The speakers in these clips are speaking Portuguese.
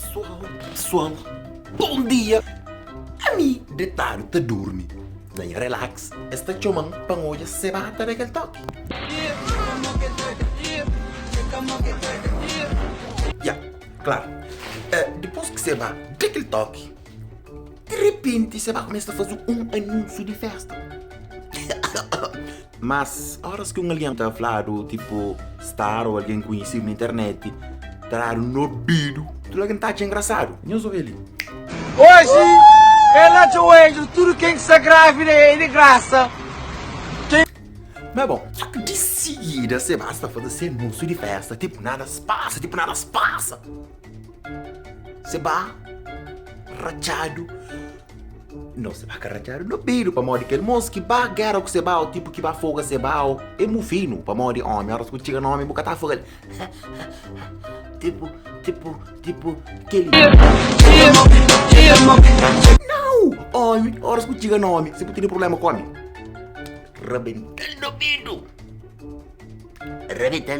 Pessoal, bom dia! A mim, de tarde, te dorme. Daí, relax. Esta chomang pangoja se bata naquele toque. Claro. Depois que você vai daquele toque, de repente você vai começar a fazer um anúncio de festa. Mas, horas que um alguém está a falar, tipo, star ou alguém conhecido na internet, terá no ouvido, tudo alguém está engraçado. Eu sou ele. Hoje, ela Joelho, tudo quem está grávida é de graça. Mas bom, só que de seguida você basta fazer esse anúncio de festa, tipo, nada se passa. Você vai rachado. Não, você vai rachado no bico, para modo que ele moço que vai guerra que você vai, o tipo que vai fogo você vai, é muito fino, para modo de homem, horas que chega no homem, boca tá fogo. Tipo, aquele. Não, homem, horas que chega no homem, você não tem problema com homem. Rebentando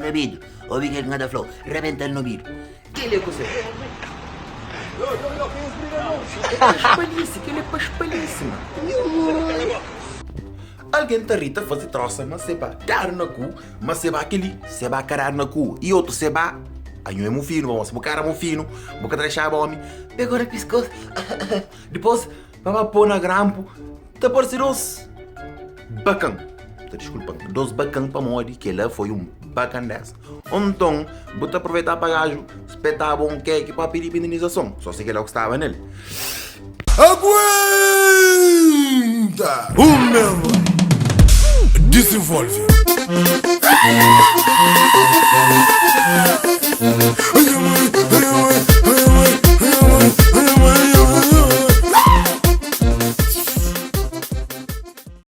o vidro. Ouvi que nada falou. Rebentando o vidro. Que ele é você? Que ele é paspalhice, mano. Alguém tá rita fazer troça, mas você vai dar no cu, mas você vai aquele, você vai carar no cu. E outro, você vai. Aí é muito fino, vamos, o cara é muito fino, boca deixar o homem, pegou na pescoço. Depois, vai pôr na grampo, tá por ser os bacana. Desculpa, dos bacana para morrer, que ele foi um bacana dessa. Então, vou aproveitar para gajo, espetar um cake para pedir indenização. Só sei que ele estava nele. Aguenta! O mesmo! Desenvolve! Ai,